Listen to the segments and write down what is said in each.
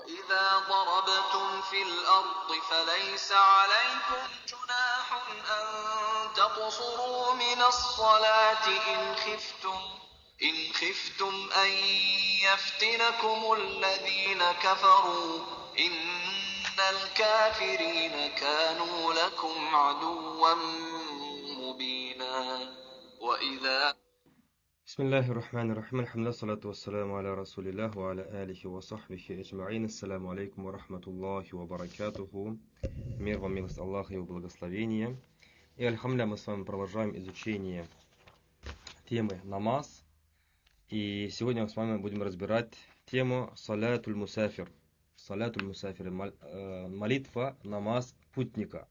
وإذا ضربتم في الأرض فليس عليكم جناح أن تقصروا من الصلاة إن خفتم أن يفتنكم الذين كفروا إن الكافرين كانوا لكم عدوا مبينا وإذا بسم الله الرحمن الرحيم. الحمد لله والصلاة والسلام على رسول الله وعلى آله وصحبه أجمعين. Ассаляму алейкум ва рахматуллахи ва баракатуху. Мир вам, милость Аллаха и его благословение. И альхамдулилля, мы с вами продолжаем изучение темы намаз. И сегодня мы с вами будем разбирать тему салятуль мусафир. Салятуль мусафир, молитва, намаз путника.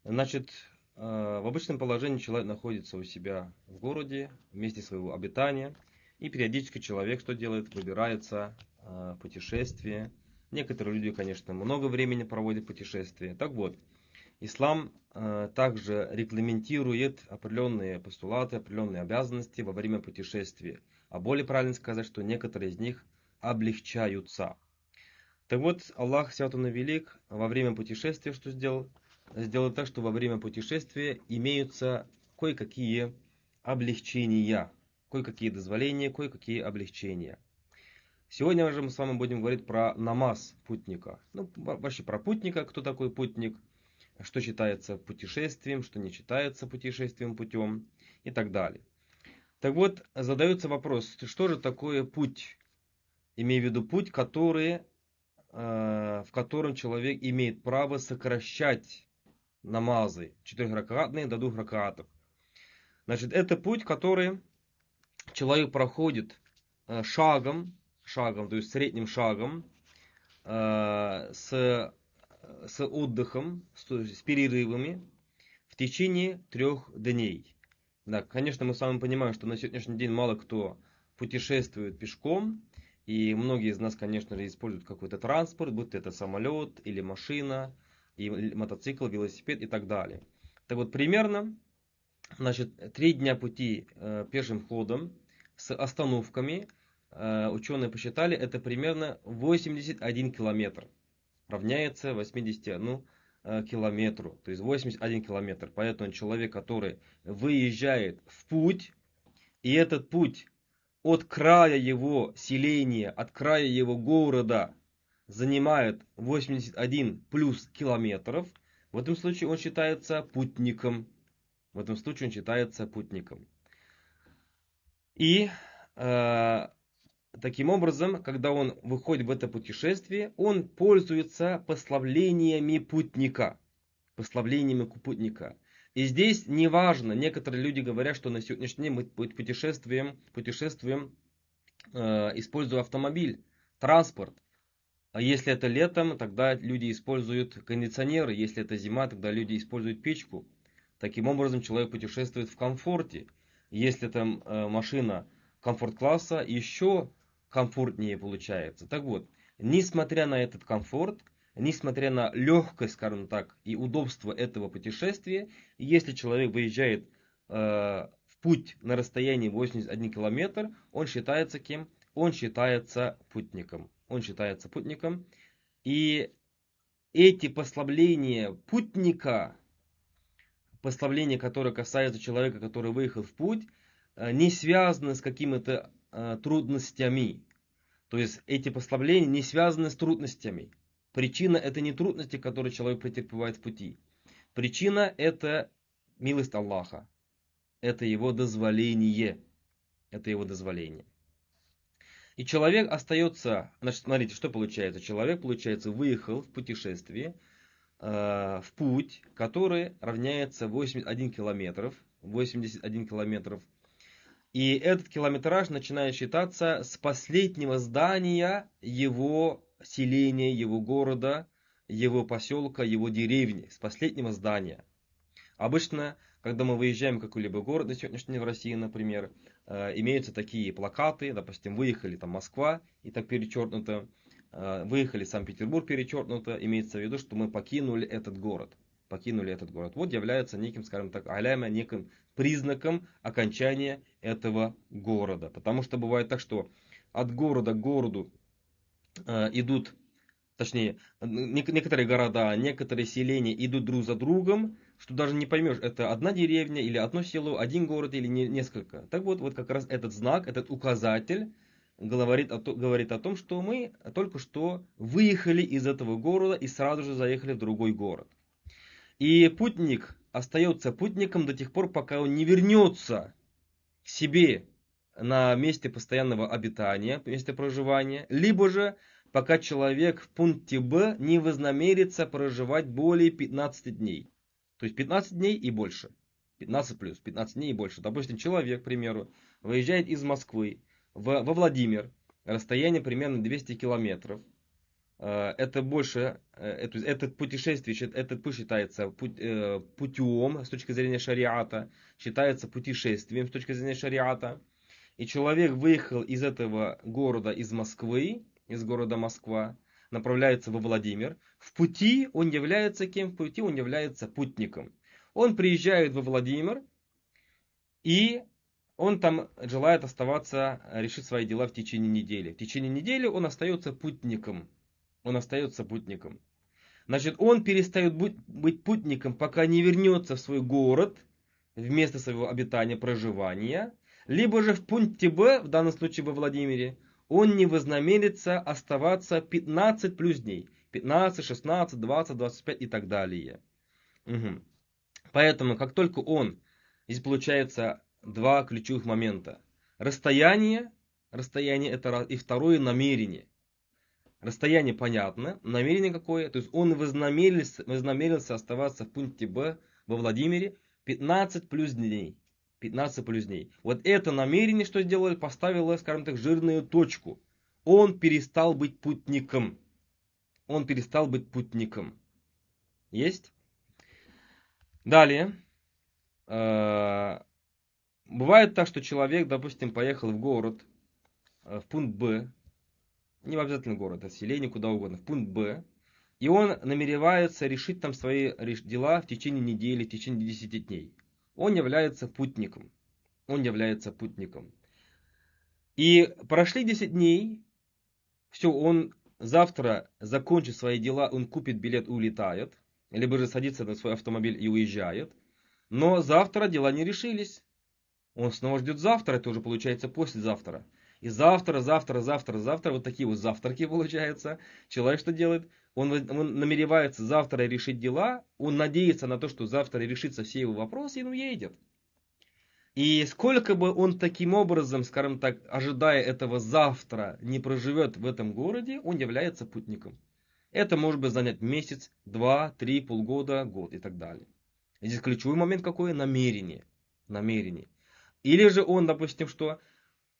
Значит, в обычном положении человек находится у себя в городе, в месте своего обитания, и периодически человек что делает? Выбирается в путешествие. Некоторые люди, конечно, много времени проводят в путешествии. Так вот, ислам также регламентирует определенные постулаты, определенные обязанности во время путешествия. А более правильно сказать, что некоторые из них облегчаются. Так вот, Аллах Свят Он и Велик во время путешествия что сделал? Сделать так, что во время путешествия имеются кое-какие облегчения, кое-какие дозволения, кое-какие облегчения. Сегодня же мы с вами будем говорить про намаз путника. Ну, вообще про путника, кто такой путник, что считается путешествием, что не считается путешествием путем и так далее. Так вот, задается вопрос, что же такое путь? Имею в виду путь, в котором человек имеет право сокращать намазы 4-ракатные до 2 ракатов. Значит, это путь, который человек проходит шагом, то есть средним шагом, с отдыхом, с перерывами в течение 3 дней. Да, конечно, мы с вами понимаем, что на сегодняшний день мало кто путешествует пешком, и многие из нас, конечно же, используют какой-то транспорт, будь то это самолет или машина, и мотоцикл, велосипед и так далее. Так вот, примерно, значит, 3 дня пути пешим ходом с остановками, ученые посчитали, это примерно 81 километр. Равняется 81 километру. То есть 81 километр. Поэтому человек, который выезжает в путь, и этот путь от края его селения, от края его города занимает 81 плюс километров, в этом случае он считается путником. И таким образом, когда он выходит в это путешествие, он пользуется пославлениями путника. И здесь не важно, некоторые люди говорят, что на сегодняшний день мы путешествуем, используя автомобиль, транспорт. А если это летом, тогда люди используют кондиционеры. Если это зима, тогда люди используют печку. Таким образом, человек путешествует в комфорте. Если это машина комфорт-класса, еще комфортнее получается. Так вот, несмотря на этот комфорт, несмотря на легкость, скажем так, и удобство этого путешествия, если человек выезжает в путь на расстоянии 81 километр, он считается кем? Он считается путником. И эти послабления путника, послабления, которые касаются человека, который выехал в путь, не связаны с какими-то трудностями. То есть эти послабления не связаны с трудностями. Причина это не трудности, которые человек претерпевает в пути. Причина это милость Аллаха. Это его дозволение. И человек остается, значит, смотрите, что получается. Человек, получается, выехал в путешествие, в путь, который равняется 81 километров. И этот километраж начинает считаться с последнего здания его селения, его города, его поселка, его деревни. С последнего здания. Обычно, когда мы выезжаем в какой-либо город, на сегодняшний день в России, например, имеются такие плакаты, допустим, выехали там Москва, и так перечеркнуто, выехали Санкт-Петербург, перечеркнуто, имеется в виду, что мы покинули этот город. Вот является неким, скажем так, неким признаком окончания этого города. Потому что бывает так, что от города к городу идут, точнее, некоторые города, некоторые селения идут друг за другом, что даже не поймешь, это одна деревня или одно село, один город или несколько. Так вот как раз этот знак, этот указатель говорит о том, что мы только что выехали из этого города и сразу же заехали в другой город. И путник остается путником до тех пор, пока он не вернется к себе на месте постоянного обитания, месте проживания, либо же пока человек в пункте Б не вознамерится проживать более 15 дней. То есть 15 дней и больше. 15 плюс, 15 дней и больше. Допустим, человек, к примеру, выезжает из Москвы во Владимир, расстояние примерно 200 километров. Это больше, этот путешествие, этот путь считается путем с точки зрения шариата, считается путешествием с точки зрения шариата. И человек выехал из этого города, из Москвы, из города Москва, направляется во Владимир. В пути он является кем? В пути он является путником. Он приезжает во Владимир, и он там желает оставаться, решить свои дела в течение недели. В течение недели он остается путником. Он остается путником. Значит, он перестает быть путником, пока не вернется в свой город, в место своего обитания, проживания. Либо же в пункте Б, в данном случае во Владимире, он не вознамерится оставаться 15 плюс дней. 15, 16, 20, 25 и так далее. Угу. Поэтому, как только он, здесь получается два ключевых момента. Расстояние это раз, и второе намерение. Расстояние понятно, намерение какое, то есть он вознамерился оставаться в пункте Б во Владимире 15 плюс дней. 15 плюс дней. Вот это намерение, что сделали, поставило, скажем так, жирную точку. Он перестал быть путником. Он перестал быть путником. Есть? Далее. Бывает так, что человек, допустим, поехал в город, в пункт Б, не в обязательно город, а селение, куда угодно, в пункт Б, и он намеревается решить там свои дела в течение недели, в течение 10 дней. Он является путником. Он является путником. И прошли 10 дней, все, он завтра закончит свои дела, он купит билет и улетает, либо же садится на свой автомобиль и уезжает. Но завтра дела не решились. Он снова ждет завтра, это уже получается послезавтра. И завтра, вот такие вот завтраки получаются. Человек что делает? Он намеревается завтра решить дела, он надеется на то, что завтра решится все его вопросы, и он уедет. И сколько бы он таким образом, скажем так, ожидая этого завтра, не проживет в этом городе, он является путником. Это может быть занять месяц, 2, 3, полгода, год и так далее. И здесь ключевой момент какой? Намерение. Намерение. Или же он, допустим, что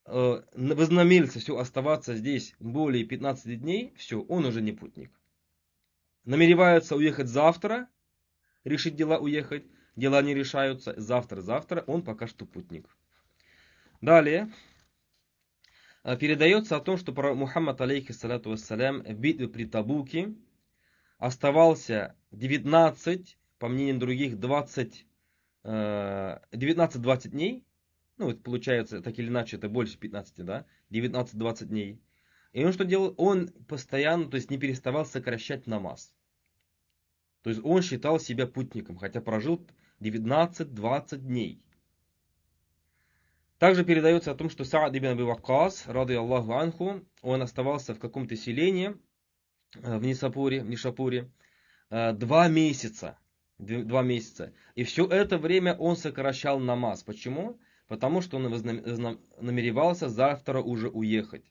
вознамерился все оставаться здесь более 15 дней, все, он уже не путник. Намеревается уехать завтра, решить дела уехать, дела не решаются, завтра, он пока что путник. Далее передается о том, что Мухаммад, алейхиссалату вассалям, в битве при Табуке оставался 19, по мнению других, 19-20 дней. Ну, вот получается, так или иначе, это больше 15, да? 19-20 дней. И он что делал? Он постоянно, то есть не переставал сокращать намаз. То есть он считал себя путником, хотя прожил 19-20 дней. Также передается о том, что Саад ибн Аби Ваккас, рады Аллаху анху, он оставался в каком-то селении в Нишапуре 2 месяца. 2 месяца. И все это время он сокращал намаз. Почему? Потому что он намеревался завтра уже уехать.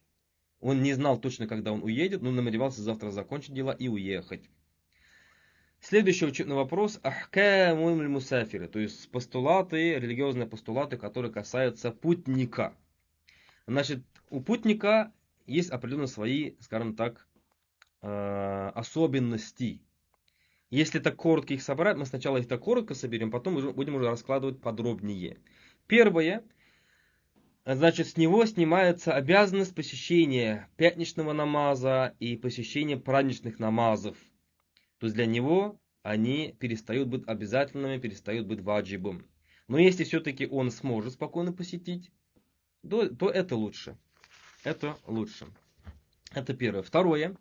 Он не знал точно, когда он уедет, но намеревался завтра закончить дела и уехать. Следующий учебный вопрос. Ахкамуль мусафиры, то есть постулаты, религиозные постулаты, которые касаются путника. Значит, у путника есть определенные свои, скажем так, особенности. Если так коротко их собрать, мы сначала их так коротко соберем, потом будем уже раскладывать подробнее. Первое, значит, с него снимается обязанность посещения пятничного намаза и посещения праздничных намазов. То есть для него они перестают быть обязательными, перестают быть ваджибом. Но если все-таки он сможет спокойно посетить, то это лучше. Это лучше. Это первое. Второе.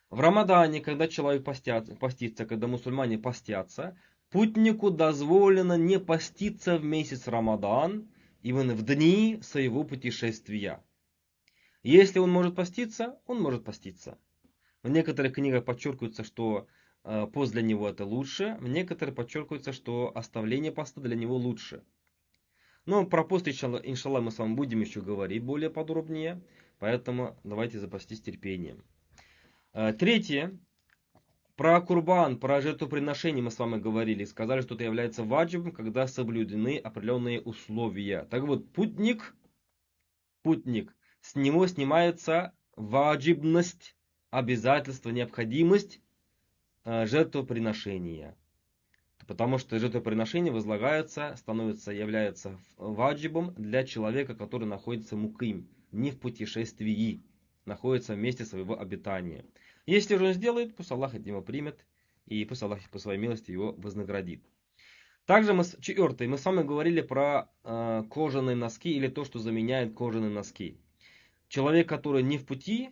В Рамадане, когда человек постится, когда мусульмане постятся, путнику дозволено не поститься в месяц Рамадан, именно в дни своего путешествия. Если он может поститься, он может поститься. В некоторых книгах подчеркивается, что пост для него это лучше, в некоторых подчеркивается, что оставление поста для него лучше. Но про пост, иншаллах, мы с вами будем еще говорить более подробнее, поэтому давайте запастись терпением. Третье. Про курбан, про жертвоприношение мы с вами говорили, сказали, что это является ваджибом, когда соблюдены определенные условия. Так вот, путник, с него снимается ваджибность, обязательство, необходимость жертвоприношения. Потому что жертвоприношение возлагается, является ваджибом для человека, который находится муким, не в путешествии, находится в месте своего обитания. Если же он сделает, пусть Аллах от него примет, и пусть Аллах по своей милости его вознаградит. Также четвертое, мы с вами говорили про кожаные носки или то, что заменяет кожаные носки. Человек, который не в пути,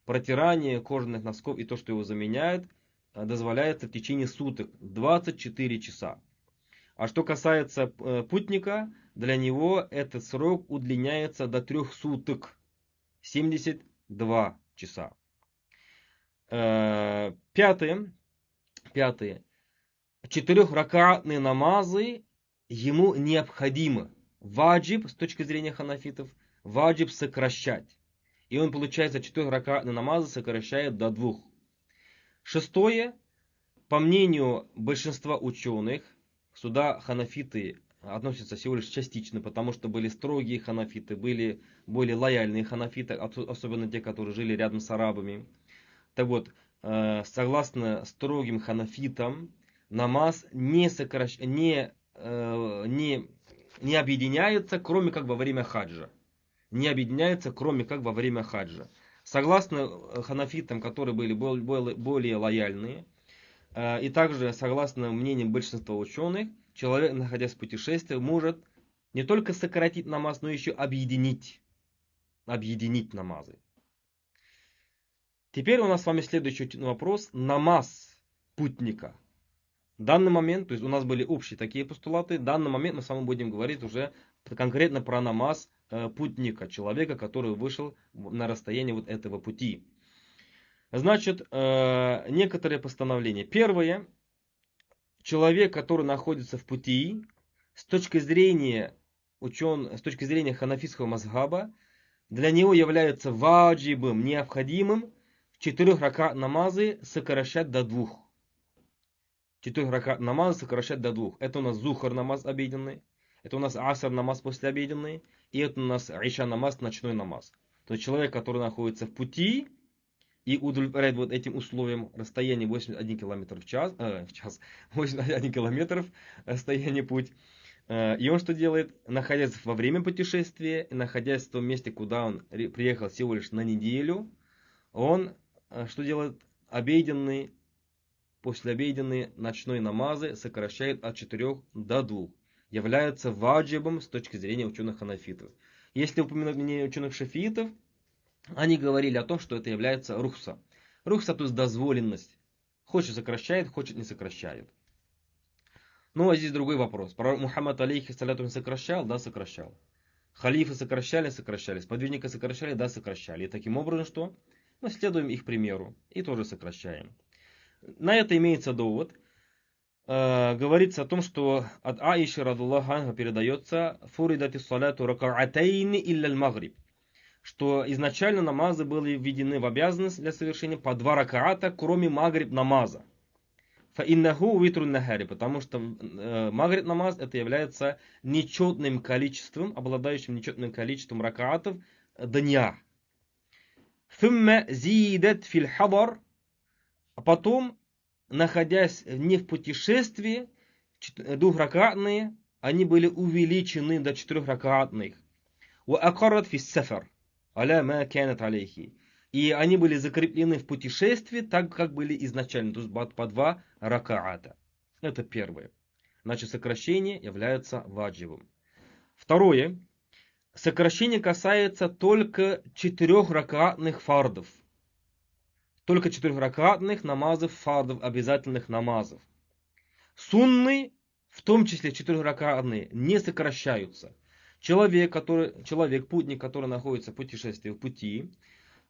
протирание кожаных носков и то, что его заменяет, дозволяется в течение суток, 24 часа. А что касается путника, для него этот срок удлиняется до 3 суток, 72 часа. Пятое. 4-ракатные намазы ему необходимо. Ваджиб, с точки зрения ханафитов, ваджиб сокращать. И он, получается, 4-ракатные намазы сокращает до 2. Шестое. По мнению большинства ученых, сюда ханафиты относятся всего лишь частично, потому что были строгие ханафиты, были более лояльные ханафиты, особенно те, которые жили рядом с арабами. Так вот, согласно строгим ханафитам, намаз не объединяется, кроме как во время хаджа. Согласно ханафитам, которые были более лояльные, и также, согласно мнению большинства ученых, человек, находясь в путешествии, может не только сократить намаз, но еще объединить намазы. Теперь у нас с вами следующий вопрос. Намаз путника. В данный момент, то есть у нас были общие такие постулаты, в данный момент мы с вами будем говорить уже конкретно про намаз путника, человека, который вышел на расстояние вот этого пути. Значит, некоторые постановления. Первое. Человек, который находится в пути, с точки зрения ханафитского мазхаба, для него является ваджибом, необходимым 4 ракат намазы сокращать до 2. 4 ракат намаза сокращать до 2. Это у нас зухар намаз обеденный, это у нас аср намаз послеобеденный, и это у нас иша намаз, ночной намаз. То есть человек, который находится в пути и удовлетворяет вот этим условиям, расстояние 81 км в час, 81 километров расстояние путь. И он что делает? Находясь во время путешествия, находясь в том месте, куда он приехал всего лишь на неделю, он что делает? Послеобеденные ночной намазы сокращает от 4 до 2. Является ваджибом с точки зрения ученых ханафитов. Если упомянуть мнение ученых шафиитов, они говорили о том, что это является рухса. Рухса, то есть дозволенность. Хочет сокращает, хочет не сокращает. Ну а здесь другой вопрос. Пророк Мухаммад алейхиссаляту он сокращал? Да, сокращал. Халифы сокращали? Сокращали. Сподвижники сокращали? Да, сокращали. И таким образом что? Мы следуем их примеру и тоже сокращаем. На это имеется довод. Говорится о том, что от Аиши радиллаху анха передается фуридати салату ракаатайни илля аль-магриб, что изначально намазы были введены в обязанность для совершения по 2 ракаата, кроме магриб намаза. Фаиннаху витрун нахари, потому что магриб намаз это является нечетным количеством, обладающим нечетным количеством ракаатов дня. Фумма зидат фил хадар, а потом, находясь не в путешествии, 2-ракатные, они были увеличены до 4-ракатных. وأقرت في السفر على ما كانت عليه. И они были закреплены в путешествии, так как были изначально, то есть по 2 ракаата. Это первое. Значит, сокращение является ваджибом. Второе. сокращение касается только 4 ракатных фардов. Только 4 ракатных намазов, фардов, обязательных намазов. Сунны, в том числе 4 ракатные, не сокращаются. Человек, путник, который находится в путешествии, в пути,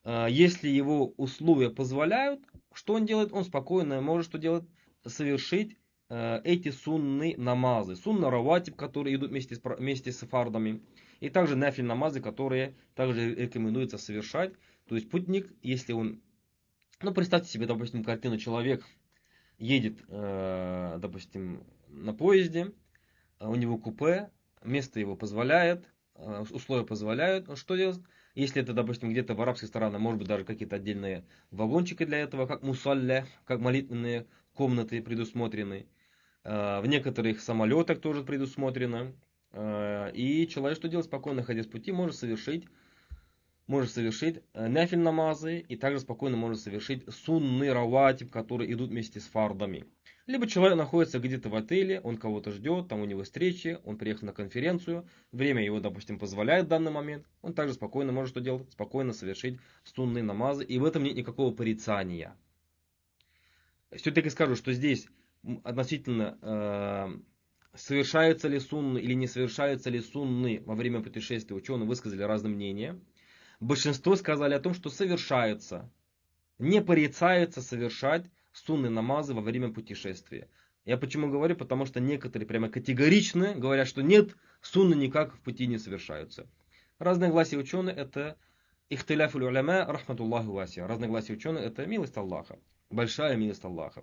если его условия позволяют, что он делает? Он спокойно может что делать? Совершить эти сунны намазы. Сунна раватиб, которые идут вместе с фардами. И также нафиль намазы, которые также рекомендуется совершать. То есть путник, если он... представьте себе, допустим, картину: человек едет, допустим, на поезде, у него купе, место его позволяет, условия позволяют. Что делать? Если это, допустим, где-то в арабских странах, может быть, даже какие-то отдельные вагончики для этого, как мусалля, как молитвенные комнаты предусмотрены. В некоторых самолетах тоже предусмотрено. И человек что делает? Спокойно, находясь в пути, может совершить нафиль намазы, и также спокойно может совершить сунны раватиб, которые идут вместе с фардами. Либо человек находится где-то в отеле, он кого-то ждет, там у него встречи, он приехал на конференцию, время его, допустим, позволяет в данный момент, он также спокойно может что делать? Спокойно совершить сунны намазы, и в этом нет никакого порицания. Все-таки скажу, что здесь относительно совершаются ли сунны или не совершаются ли сунны во время путешествия, ученые высказали разные мнения. Большинство сказали о том, что совершается. Не порицается совершать сунны намазы во время путешествия. Я почему говорю? Потому что некоторые прямо категорично говорят, что нет, сунны никак в пути не совершаются. Разногласия ученых — это ихтиляф уляма рахматуллаху васия. Разногласия ученых — это милость Аллаха. Большая милость Аллаха.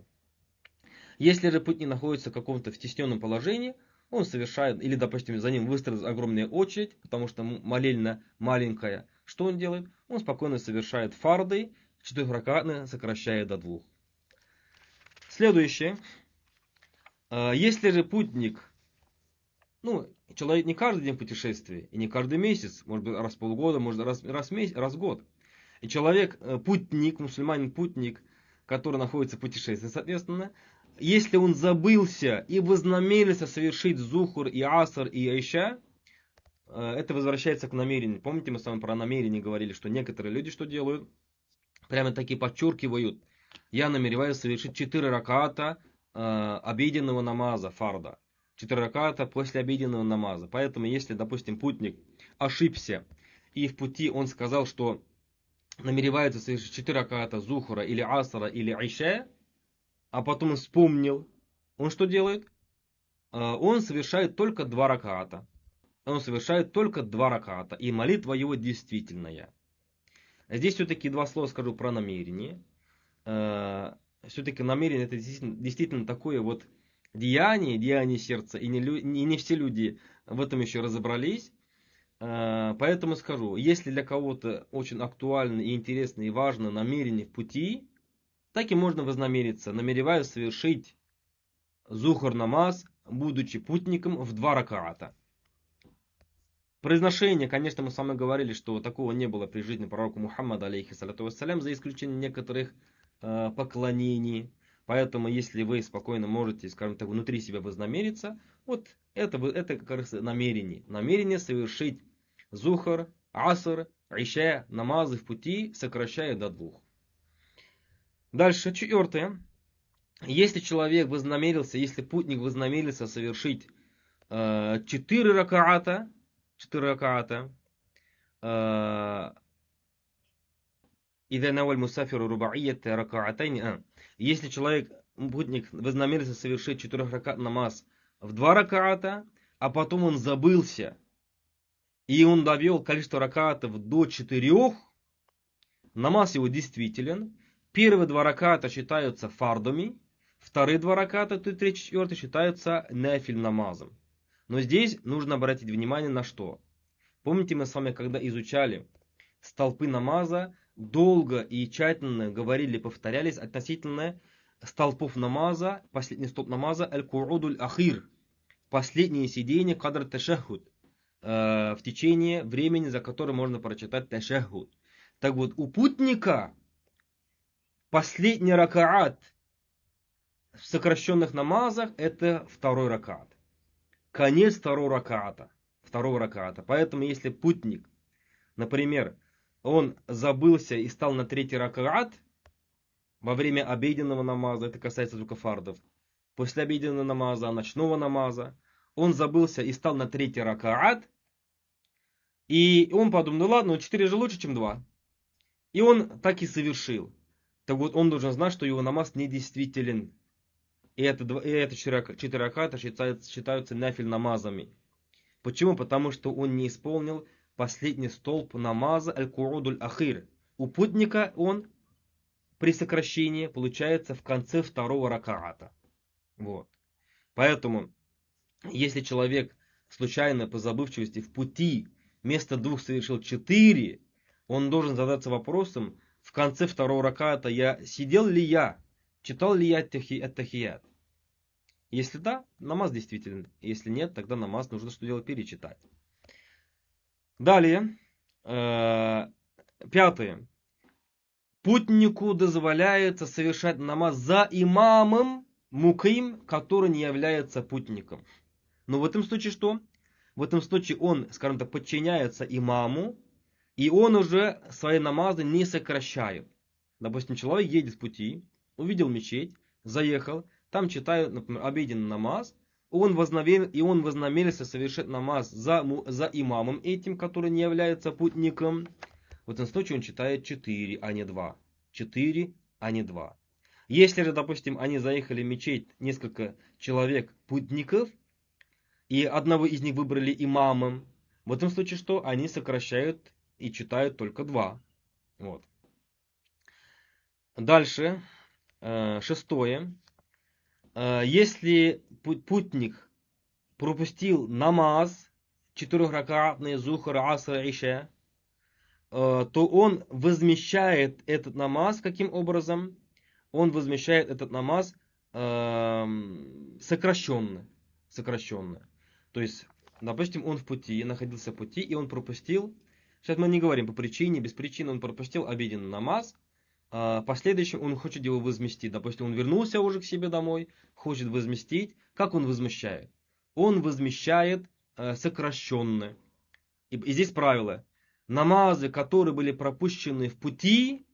Если же путь не находится в каком-то стесненном положении, он совершает, или, допустим, за ним выстроилась огромная очередь, потому что молельня маленькая, что он делает? Он спокойно совершает фарды, 4 ракатные сокращая до 2. Следующее. Если же путник, человек не каждый день путешествия, и не каждый месяц, может быть, раз в полгода, может раз в год. И человек, путник, мусульманин-путник, который находится в путешествии, соответственно, если он забылся и вознамерился совершить зухур и аср и айша, это возвращается к намерению. Помните, мы с вами про намерение говорили, что некоторые люди что делают? Прямо таки подчеркивают: я намереваюсь совершить 4 раката обеденного намаза, фарда. 4 раката после обеденного намаза. Поэтому, если, допустим, путник ошибся, и в пути он сказал, что намеревается совершить 4 раката зухура или асра или айша, а потом он вспомнил, он что делает? Он совершает только 2 раката. Он совершает только 2 раката, и молитва его действительная. Здесь все-таки 2 слова скажу про намерение. Все-таки намерение — это действительно такое вот деяние сердца, и не все люди в этом еще разобрались. Поэтому скажу, если для кого-то очень актуально и интересно и важно намерение в пути, так и можно вознамериться: намереваюсь совершить зухур намаз, будучи путником, в 2 ракаата. Произношение, конечно, мы с вами говорили, что такого не было при жизни пророка Мухаммада, алейхиссалату вассалям, за исключением некоторых поклонений. Поэтому, если вы спокойно можете, скажем так, внутри себя вознамериться, вот это как раз намерение. Намерение совершить зухур, аср, иша, намазы в пути, сокращая до 2. Дальше, 4. Если путник вознамерился совершить 4 ракаата, если путник вознамерился совершить 4 ракат намаз в 2 ракаата, а потом он забылся, и он довел количество ракаатов до 4, намаз его действителен. Первые 2 раката считаются фардами, вторые 2 раката, 3, 4 считаются нафиль намазом. Но здесь нужно обратить внимание на что? Помните, мы с вами, когда изучали столпы намаза, долго и тщательно говорили, повторялись относительно столпов намаза, последний столб намаза, аль-ку'удуль ахир, последнее сидение, кадр ташаххуд, в течение времени, за которое можно прочитать ташаххуд. Так вот, у путника последний ракаат в сокращенных намазах — это 2 ракаат. Конец 2 ракаата. второго раката. Поэтому если путник, например, он забылся и стал на третий ракат во время обеденного намаза, это касается только фардов, после обеденного намаза, ночного намаза, он забылся и стал на третий ракаат, и он подумал, ну ладно, 4 же лучше, чем 2. И он так и совершил. Так вот, он должен знать, что его намаз недействителен. И это 4 раката считаются нафиль намазами. Почему? Потому что он не исполнил последний столб намаза аль-курудуль ахир. У путника он при сокращении получается в конце второго ракаата. Вот. Поэтому, если человек случайно по забывчивости в пути вместо 2 совершил 4, он должен задаться вопросом, в конце второго ракаата читал ли я ат-тахият. Если да, намаз действителен. Если нет, тогда намаз нужно что делать? Перечитать. Далее, 5. Путнику дозволяется совершать намаз за имамом муким, который не является путником. Но в этом случае что? В этом случае он, скажем так, подчиняется имаму, и он уже свои намазы не сокращает. Допустим, человек едет в пути, увидел мечеть, заехал, там читают, например, обеденный намаз, и он вознамерился совершить намаз за имамом этим, который не является путником. В этом случае он читает 4, а не 2. 4, а не 2. Если же, допустим, они заехали в мечеть, несколько человек путников, и одного из них выбрали имамом, в этом случае что? Они сокращают и читают только 2. Вот. Дальше, 6. Если путник пропустил намаз 4-ракатный зухр, аср, иша, то он возмещает этот намаз каким образом? Он возмещает этот намаз сокращенно. То есть, допустим, он в пути, находился в пути, и он пропустил, сейчас мы не говорим по причине, без причины, он пропустил обеденный намаз, в последующем он хочет его возместить. Допустим, он вернулся уже к себе домой, хочет возместить. Как он возмещает? Он возмещает сокращенно. И здесь правило. Намазы, которые были пропущены в пути,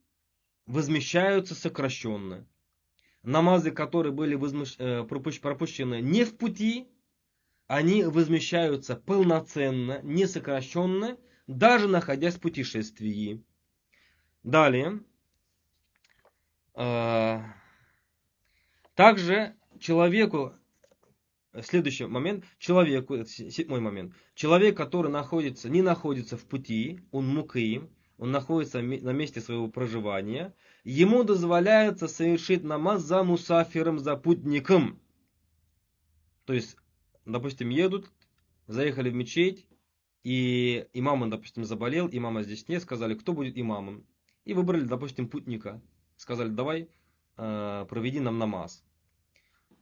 возмещаются сокращенно. Намазы, которые были пропущены не в пути, они возмещаются полноценно, не сокращенно, даже находясь в путешествии. Далее. Также человеку, следующий момент, 7 момент, человек, который не находится в пути, он муким, он находится на месте своего проживания, ему дозволяется совершить намаз за мусафиром, за путником. То есть, допустим, едут, заехали в мечеть, и имам, допустим, заболел, имама здесь нет, сказали, кто будет имамом. И выбрали, допустим, путника. Сказали, давай, проведи нам намаз.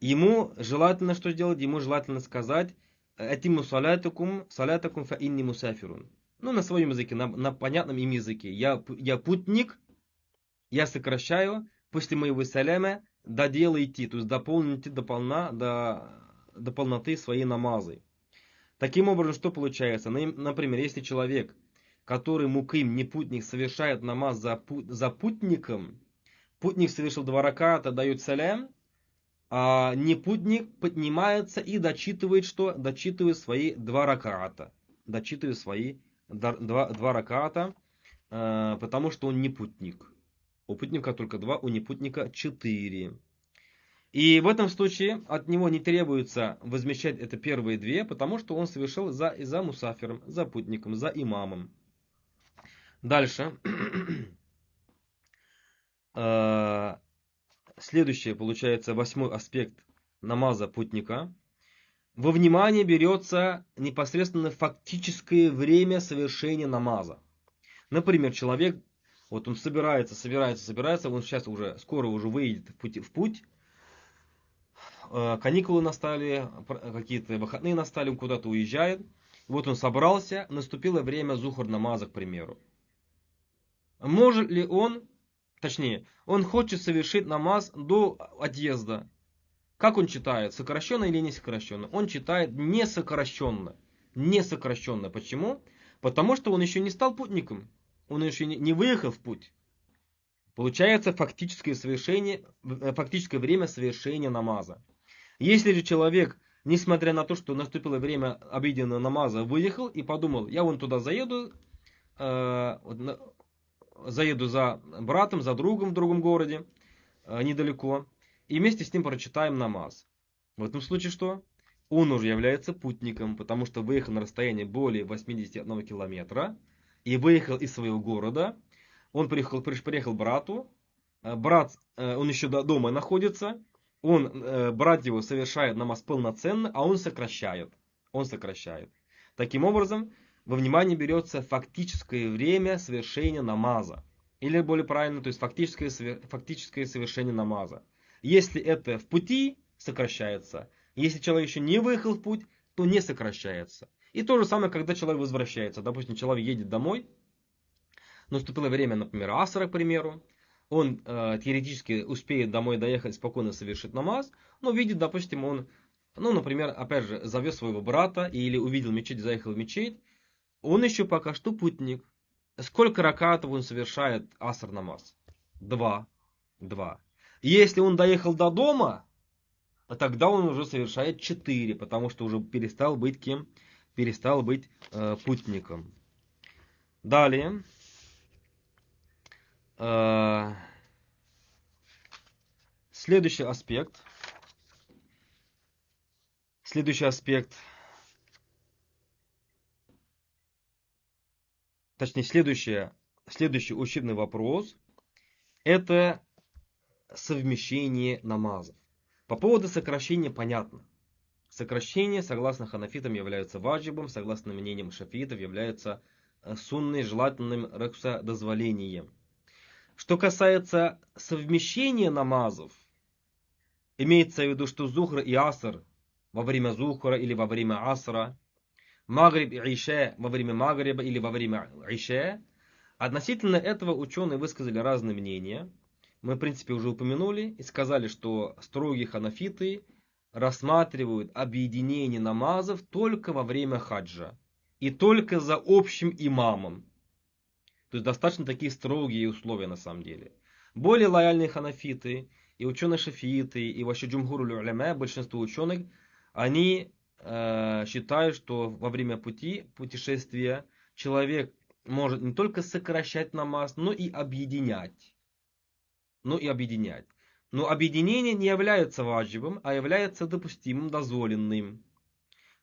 Ему желательно что сделать? Ему желательно сказать, «Атиму салятакум фа инни мусафирун». Ну, на своем языке, на понятном им языке. Я путник, я сокращаю, после моего саляма доделайте, то есть дополните до полноты свои намазы. Таким образом, что получается? Например, если человек, который муким, не путник, совершает намаз за путником, путник совершил 2 раката, дает салям, а непутник поднимается и дочитывает что? Дочитывает свои 2 раката. Дочитывает свои 2 раката, потому что он не путник. У путника только 2, у непутника 4. И в этом случае от него не требуется возмещать это первые 2, потому что он совершил за мусафиром, за путником, за имамом. Дальше. Следующий, получается, 8 аспект намаза путника. Во внимание берется непосредственно фактическое время совершения намаза. Например, человек, вот он собирается, он сейчас скоро уже выйдет в путь. Каникулы настали, какие-то выходные настали, он куда-то уезжает. Вот он собрался, наступило время зухр намаза, к примеру. Может ли он хочет совершить намаз до отъезда. Как он читает? Сокращенно или не сокращенно? Он читает не сокращенно. не сокращенно. Почему? Потому что он еще не стал путником. Он еще не выехал в путь. Получается фактическое время совершения намаза. Если же человек, несмотря на то, что наступило время обеденного намаза, выехал и подумал, я вон туда заеду за братом, за другом в другом городе, недалеко, и вместе с ним прочитаем намаз. В этом случае что? Он уже является путником, потому что выехал на расстояние более 81 километра и выехал из своего города. Он приехал к брату, брат, он еще дома находится, брат его совершает намаз полноценно, а он сокращает. Таким образом, во внимание берется фактическое время совершения намаза. Или более правильно, то есть фактическое совершение намаза. Если это в пути, сокращается. Если человек еще не выехал в путь, то не сокращается. И то же самое, когда человек возвращается. Допустим, человек едет домой, наступило время, например, асра, к примеру. Он теоретически успеет домой доехать, спокойно совершить намаз, но видит, допустим, он, например, опять же, завез своего брата или увидел мечеть, заехал в мечеть. Он еще пока что путник. Сколько ракатов он совершает аср намаз? 2. Если он доехал до дома, тогда он уже совершает 4, потому что уже перестал быть кем? Перестал быть путником. Далее. Следующий аспект. Точнее, следующий учебный вопрос. Это совмещение намазов. По поводу сокращения понятно. Сокращение, согласно ханафитам, является ваджибом, согласно мнениям шафиитов, является сунной, желательным дозволением. Что касается совмещения намазов, имеется в виду, что зухр и аср во время зухра или во время асра, магриб и иша во время магриба или во время иша, относительно этого ученые высказали разные мнения. Мы, в принципе, уже упомянули и сказали, что строгие ханафиты рассматривают объединение намазов только во время хаджа и только за общим имамом. То есть достаточно такие строгие условия на самом деле. Более лояльные ханафиты и ученые шафииты и вообще джумхуруль уляма, большинство ученых, они считают, что во время путешествия человек может не только сокращать намаз, но и объединять. Но объединение не является ваджибом, а является допустимым, дозволенным.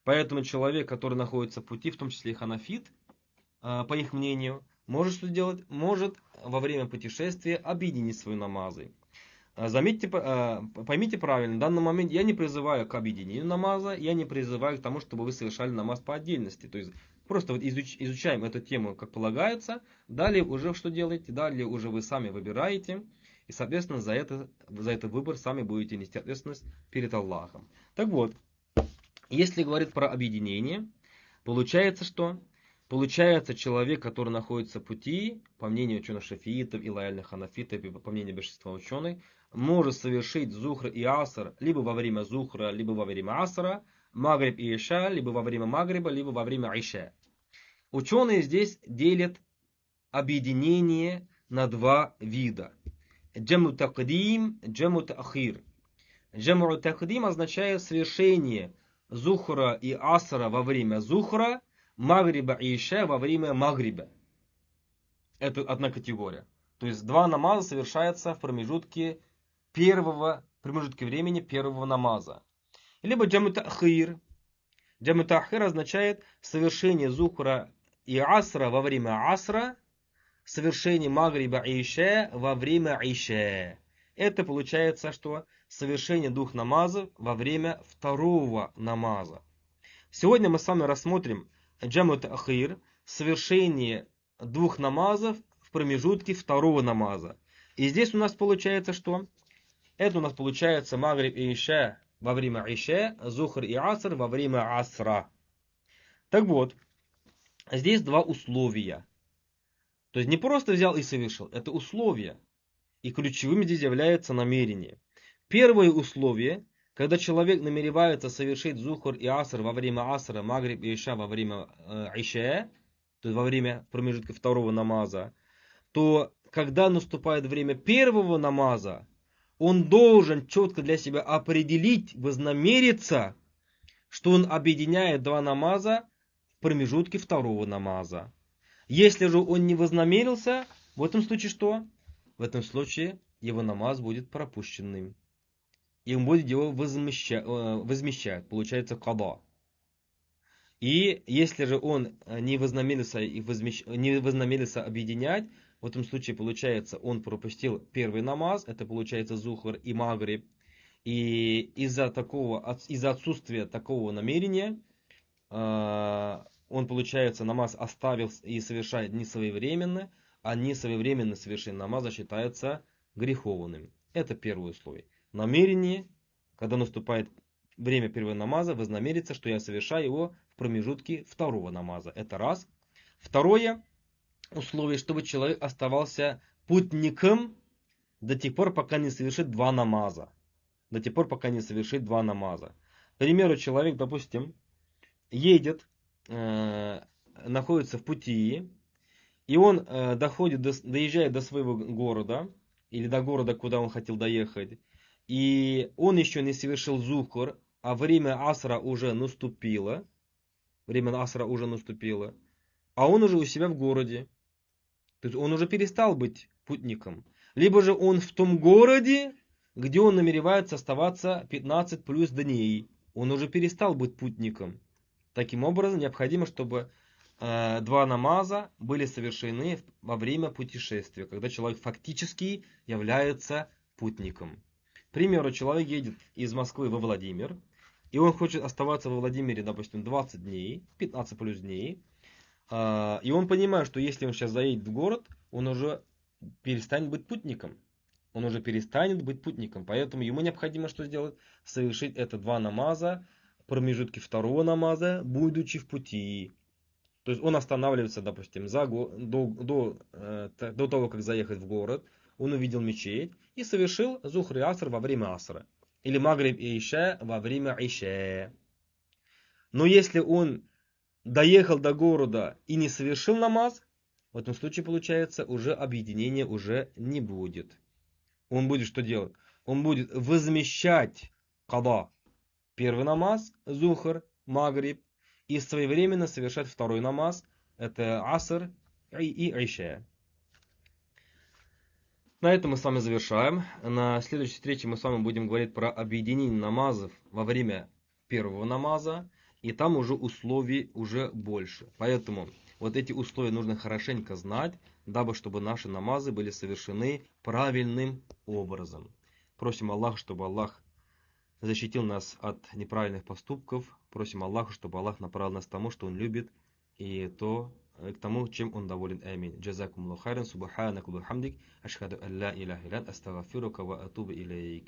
Поэтому человек, который находится в пути, в том числе и ханафит, по их мнению, может что делать? Может во время путешествия объединить свои намазы. Заметьте, поймите правильно, в данный момент я не призываю к объединению намаза, я не призываю к тому, чтобы вы совершали намаз по отдельности. То есть просто вот изучаем эту тему как полагается, далее уже что делаете? Далее уже вы сами выбираете, и соответственно за этот выбор сами будете нести ответственность перед Аллахом. Так вот, если говорить про объединение, получается что? Получается, человек, который находится в пути, по мнению ученых шафиитов и лояльных ханафитов, и по мнению большинства ученых, может совершить зухр и аср либо во время зухра, либо во время асра, магриб и иша, либо во время магриба, либо во время иша. Ученые здесь делят объединение на два вида. Джаму такдим, джаму таахир. Джаму такдим означает совершение зухра и асра во время зухра, магриба и иша во время магриба. Это одна категория. То есть два намаза совершаются в промежутке времени первого намаза. Либо джаму таахир. Джаму таахир означает совершение зухра и асра во время асра, совершение магриба и иша во время иша. Это получается, что совершение двух намазов во время второго намаза. Сегодня мы с вами рассмотрим джаму таахир, совершение двух намазов в промежутке второго намаза. И здесь у нас получается что? Это у нас получается магриб и иша во время иша, зухр и аср во время асра. Так вот, здесь два условия. То есть не просто взял и совершил, это условия. И ключевым здесь является намерение. Первое условие, Когда человек намеревается совершить зухр и аср во время асра, магриб и иша во время иша, то есть во время промежутка второго намаза, то когда наступает время первого намаза, он должен четко для себя определить, вознамериться, что он объединяет два намаза в промежутке второго намаза. Если же он не вознамерился, в этом случае что? В этом случае его намаз будет пропущенным. И он будет его возмещать. Получается када. И если же он не вознамерился объединять, в этом случае получается он пропустил первый намаз, это получается зухр и магриб. И из-за отсутствия такого намерения, он, получается, намаз оставил и совершает несвоевременно, а несвоевременно совершение намаза считается греховным. Это первое условие. Намерение, когда наступает время первого намаза, вознамериться, что я совершаю его в промежутке второго намаза. Это раз. Второе условие, чтобы человек оставался путником до тех пор, пока не совершит два намаза. До тех пор, пока не совершит два намаза. К примеру, человек, допустим, едет, находится в пути, и он доезжает до своего города, или до города, куда он хотел доехать, и он еще не совершил зухр, а время асра уже наступило, а он уже у себя в городе. То есть он уже перестал быть путником. Либо же он в том городе, где он намеревается оставаться 15 плюс дней. Он уже перестал быть путником. Таким образом, необходимо, чтобы два намаза были совершены во время путешествия, когда человек фактически является путником. К примеру, человек едет из Москвы во Владимир, и он хочет оставаться во Владимире, допустим, 20 дней, 15 плюс дней. И он понимает, что если он сейчас заедет в город, он уже перестанет быть путником. Поэтому ему необходимо что сделать? Совершить это два намаза, промежутки второго намаза, будучи в пути. То есть он останавливается, допустим, до того, как заехать в город. Он увидел мечеть и совершил зухр и аср во время асра. Или магриб и иша во время иша. Но если он доехал до города и не совершил намаз, в этом случае, получается, уже объединения уже не будет. Он будет что делать? Он будет возмещать када. Первый намаз, зухр, магриб, и своевременно совершать второй намаз, это аср и иша. На этом мы с вами завершаем. На следующей встрече мы с вами будем говорить про объединение намазов во время первого намаза. И там уже условий уже больше. Поэтому вот эти условия нужно хорошенько знать, дабы чтобы наши намазы были совершены правильным образом. Просим Аллаха, чтобы Аллах защитил нас от неправильных поступков. Просим Аллаха, чтобы Аллах направил нас к тому, что Он любит, и к тому, чем Он доволен. Амин. Джазакум Аллаху хайран, субханак ва бихамдик, ашхаду ан ла иляха илля анта, астагфирука ва атубу илейк.